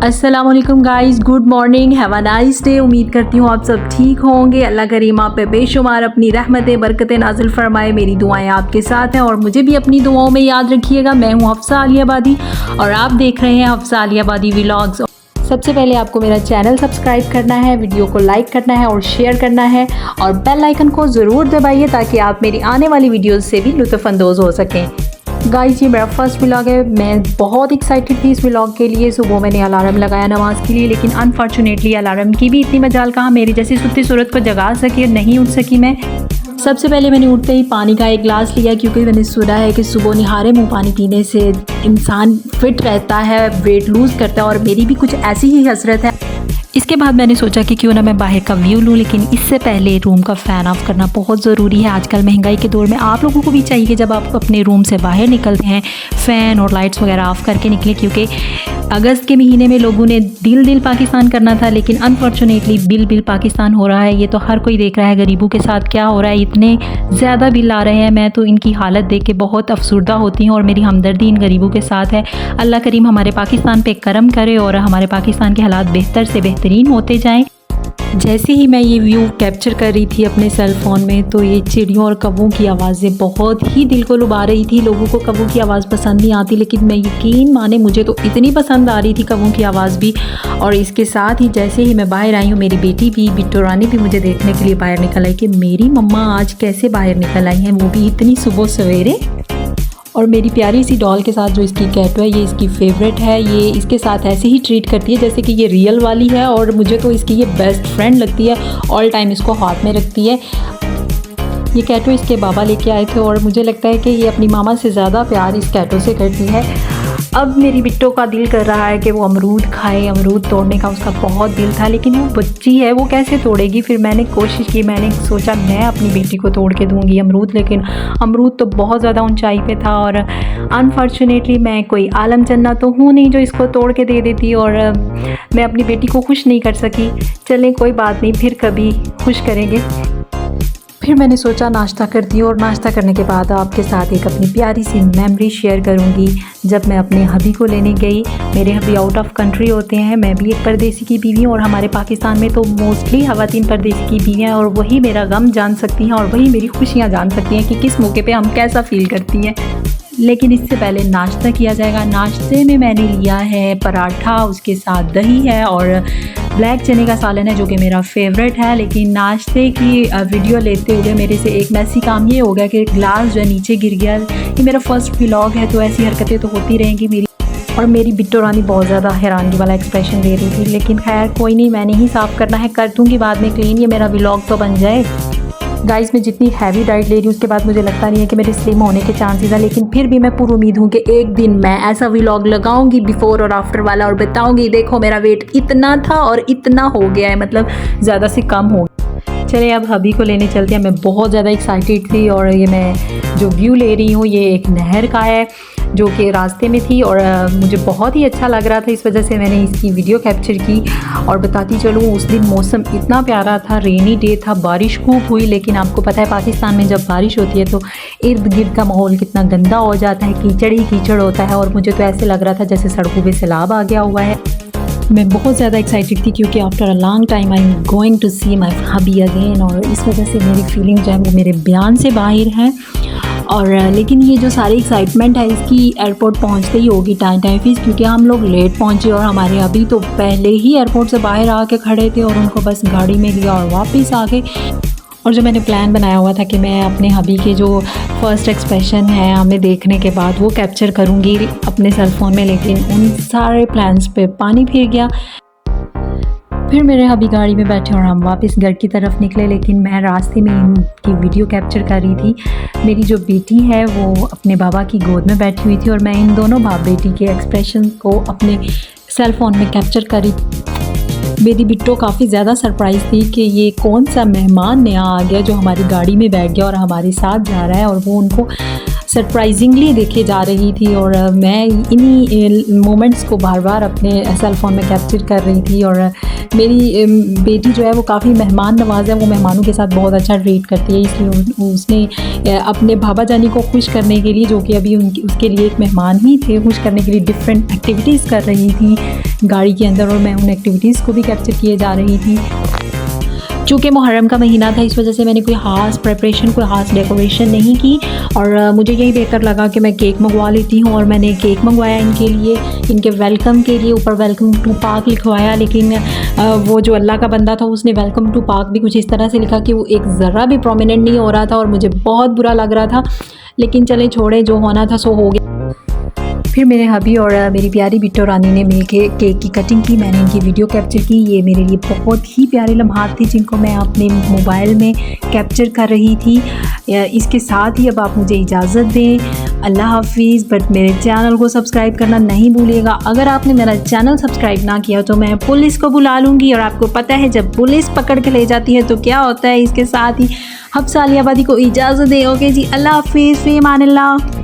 अस्सलामुअलैकुम guys, good morning, have a nice day. उम्मीद करती हूँ आप सब ठीक होंगे। अल्लाह करीम आप पे बेशुमार अपनी रहमतें बरकतें नाजिल फरमाए। मेरी दुआएं आपके साथ हैं और मुझे भी अपनी दुआओं में याद रखिएगा। मैं हूँ हफ्सा आलियाबादी और आप देख रहे हैं हफ्सा आलियाबादी व्लॉग्स। सबसे पहले आपको मेरा चैनल सब्सक्राइब करना है, वीडियो को लाइक करना है और शेयर करना है और बेल आइकन को ज़रूर दबाइए ताकि आप मेरी आने वाली वीडियोज़ से भी लुत्फ़अंदोज़ हो सकें। गाइस, ये मेरा फर्स्ट व्लॉग है। मैं बहुत एक्साइटेड थी इस व्लॉग के लिए। सुबह मैंने अलार्म लगाया नमाज़ के लिए, लेकिन अनफॉर्चुनेटली अलार्म की भी इतनी मजाल कहाँ मेरी जैसी सुत्ती सूरत को जगा सकी, नहीं उठ सकी मैं। सबसे पहले मैंने उठते ही पानी का एक गिलास लिया, क्योंकि मैंने सुना है कि सुबह निहारे मुँह पानी पीने से इंसान फिट रहता है, वेट लूज़ करता है और मेरी भी कुछ ऐसी ही हसरत है। इसके बाद मैंने सोचा कि क्यों ना मैं बाहर का व्यू लूँ, लेकिन इससे पहले रूम का फ़ैन ऑफ़ करना बहुत ज़रूरी है। आजकल महंगाई के दौर में आप लोगों को भी चाहिए कि जब आप अपने रूम से बाहर निकलते हैं फ़ैन और लाइट्स वगैरह ऑफ़ करके निकलें, क्योंकि अगस्त के महीने में लोगों ने दिल पाकिस्तान करना था, लेकिन अनफॉर्चुनेटली बिल पाकिस्तान हो रहा है। ये तो हर कोई देख रहा है गरीबों के साथ क्या हो रहा है। इतने ज़्यादा बिल आ रहे हैं, मैं तो इनकी हालत देख के बहुत अफसुर्दा होती हूँ और मेरी हमदर्दी इन गरीबों के साथ है। अल्लाह करीम हमारे पाकिस्तान पे करम करे और हमारे पाकिस्तान के हालात बेहतर से बेहतरीन होते जाएँ। जैसे ही मैं ये व्यू कैप्चर कर रही थी अपने सेल फ़ोन में, तो ये चिड़ियों और कौवों की आवाज़ें बहुत ही दिल को लुभा रही थी। लोगों को कौवों की आवाज़ पसंद नहीं आती, लेकिन मैं यकीन माने मुझे तो इतनी पसंद आ रही थी कौवों की आवाज़ भी। और इसके साथ ही जैसे ही मैं बाहर आई हूँ, मेरी बेटी भी बिट्टो रानी भी मुझे देखने के लिए बाहर निकल आई कि मेरी मम्मा आज कैसे बाहर निकल आई हैं, वो भी इतनी सुबह सवेरे। और मेरी प्यारी सी डॉल के साथ जो इसकी कैटो है, ये इसकी फेवरेट है। ये इसके साथ ऐसे ही ट्रीट करती है जैसे कि ये रियल वाली है और मुझे तो इसकी ये बेस्ट फ्रेंड लगती है। ऑल टाइम इसको हाथ में रखती है। ये कैटो इसके बाबा लेके आए थे और मुझे लगता है कि ये अपनी मामा से ज़्यादा प्यार इस कैटो से करती है। अब मेरी बिट्टो का दिल कर रहा है कि वो अमरूद खाए। अमरूद तोड़ने का उसका बहुत दिल था, लेकिन वो बच्ची है, वो कैसे तोड़ेगी। फिर मैंने कोशिश की, मैंने सोचा मैं अपनी बेटी को तोड़ के दूंगी अमरूद, लेकिन अमरूद तो बहुत ज़्यादा ऊंचाई पे था और अनफॉर्चुनेटली मैं कोई आलम चन्ना तो हूँ नहीं जो इसको तोड़ के दे देती और मैं अपनी बेटी को खुश नहीं कर सकी। चलें कोई बात नहीं, फिर कभी खुश करेंगे। फिर मैंने सोचा नाश्ता करती हूँ और नाश्ता करने के बाद आपके साथ एक अपनी प्यारी सी मेमोरी शेयर करूँगी। जब मैं अपने हबी को लेने गई, मेरे हबी आउट ऑफ कंट्री होते हैं, मैं भी एक परदेसी की बीवी हूँ और हमारे पाकिस्तान में तो मोस्टली ख़वातीन परदेसी की बीवी हैं और वही मेरा गम जान सकती हैं और वही मेरी खुशियाँ जान सकती हैं कि किस मौके पर हम कैसा फ़ील करती हैं। लेकिन इससे पहले नाश्ता किया जाएगा। नाश्ते में मैंने लिया है पराठा, उसके साथ दही है और ब्लैक चने का सालन है जो कि मेरा फेवरेट है। लेकिन नाश्ते की वीडियो लेते हुए मेरे से एक मैसी काम ये हो गया कि ग्लास जो है नीचे गिर गया। ये मेरा फर्स्ट व्लॉग है तो ऐसी हरकतें तो होती रहेंगी मेरी। और मेरी बिट्टो रानी बहुत ज़्यादा हैरानगी वाला एक्सप्रेशन दे रही थी, लेकिन खैर कोई नहीं, मैंने ही साफ़ करना है, कर दूँगी बाद में क्लीन। ये मेरा व्लॉग तो बन जाए। गाइस, मैं जितनी हैवी डाइट ले रही हूँ उसके बाद मुझे लगता नहीं है कि मेरे स्लिम होने के चांसेस हैं, लेकिन फिर भी मैं पूरी उम्मीद हूँ कि एक दिन मैं ऐसा व्लॉग लगाऊंगी बिफोर और आफ्टर वाला और बताऊंगी देखो मेरा वेट इतना था और इतना हो गया है, मतलब ज़्यादा से कम हो गया। चलिए अब हबी को लेने चलते हैं। मैं बहुत ज़्यादा एक्साइटेड थी और ये मैं जो व्यू ले रही हूँ ये एक नहर का है जो कि रास्ते में थी और मुझे बहुत ही अच्छा लग रहा था, इस वजह से मैंने इसकी वीडियो कैप्चर की। और बताती चलूँ, उस दिन मौसम इतना प्यारा था, रेनी डे था, बारिश खूब हुई। लेकिन आपको पता है पाकिस्तान में जब बारिश होती है तो इर्द गिर्द का माहौल कितना गंदा हो जाता है, कीचड़ ही कीचड़ होता है और मुझे तो ऐसे लग रहा था जैसे सड़कों पे सैलाब आ गया हुआ है। मैं बहुत ज़्यादा एक्साइटेड थी क्योंकि after a long time I am going to see my hubby again और इस वजह से मेरी फीलिंग जो है वो मेरे बयान से बाहर है। और लेकिन ये जो सारी एक्साइटमेंट है इसकी एयरपोर्ट पहुंचते ही होगी टाइम फीस, क्योंकि हम लोग लेट पहुंचे और हमारे अभी तो पहले ही एयरपोर्ट से बाहर आके खड़े थे और उनको बस गाड़ी में लिया और वापस आ गए। और जो मैंने प्लान बनाया हुआ था कि मैं अपने हबी के जो फर्स्ट एक्सप्रेशन है हमें देखने के बाद वो कैप्चर करूँगी अपने सेल फ़ोन में, लेकिन उन सारे प्लान्स पे पानी फिर गया। फिर मेरे हबी गाड़ी में बैठे और हम वापस घर की तरफ निकले, लेकिन मैं रास्ते में इनकी वीडियो कैप्चर कर रही थी। मेरी जो बेटी है वो अपने बाबा की गोद में बैठी हुई थी और मैं इन दोनों बाप बेटी के एक्सप्रेशन को अपने सेल फ़ोन में कैप्चर कर रही थी। मेरी बिट्टो काफ़ी ज़्यादा सरप्राइज़ थी कि ये कौन सा मेहमान नया आ गया जो हमारी गाड़ी में बैठ गया और हमारे साथ जा रहा है, और वो उनको सरप्राइजिंगली देखे जा रही थी और मैं इन्हीं मोमेंट्स को बार बार अपने सेल फ़ोन में कैप्चर कर रही थी। और मेरी बेटी जो है वो काफ़ी मेहमान नवाज़ है, वो मेहमानों के साथ बहुत अच्छा ट्रीट करती है, इसलिए उसने अपने भाभा जानी को खुश करने के लिए, जो कि अभी उसके लिए एक मेहमान ही थे, खुश करने के लिए डिफरेंट एक्टिविटीज़ कर रही थी गाड़ी के अंदर, और मैं उन एक्टिविटीज़ को भी कैप्चर किए जा रही थी। चूँकि मुहर्रम का महीना था, इस वजह से मैंने कोई ख़ास प्रिपरेशन, कोई ख़ास डेकोरेशन नहीं की और मुझे यही बेहतर लगा कि मैं केक मंगवा लेती हूँ। और मैंने केक मंगवाया इनके लिए, इनके वेलकम के लिए। ऊपर वेलकम टू पार्क लिखवाया, लेकिन वो जो अल्लाह का बंदा था उसने वेलकम टू पार्क भी कुछ इस तरह से लिखा कि वो एक ज़रा भी प्रोमिनेंट नहीं हो रहा था और मुझे बहुत बुरा लग रहा था। लेकिन चले छोड़े, जो होना था सो हो गया। फिर मेरे हबी और मेरी प्यारी बिट्टो रानी ने मिलके केक की कटिंग की, मैंने इनकी वीडियो कैप्चर की। ये मेरे लिए बहुत ही प्यारे लम्हात थे जिनको मैं अपने मोबाइल में कैप्चर कर रही थी। इसके साथ ही अब आप मुझे इजाज़त दें, अल्लाह हाफिज़। बट मेरे चैनल को सब्सक्राइब करना नहीं भूलिएगा। अगर आपने मेरा चैनल सब्सक्राइब ना किया तो मैं पुलिस को बुला लूँगी, और आपको पता है जब पुलिस पकड़ के ले जाती है तो क्या होता है। इसके साथ ही हफ्सा आलिया आबादी को इजाज़त दें। ओके जी, अल्लाह हाफिज़, फ़ी अमान अल्लाह।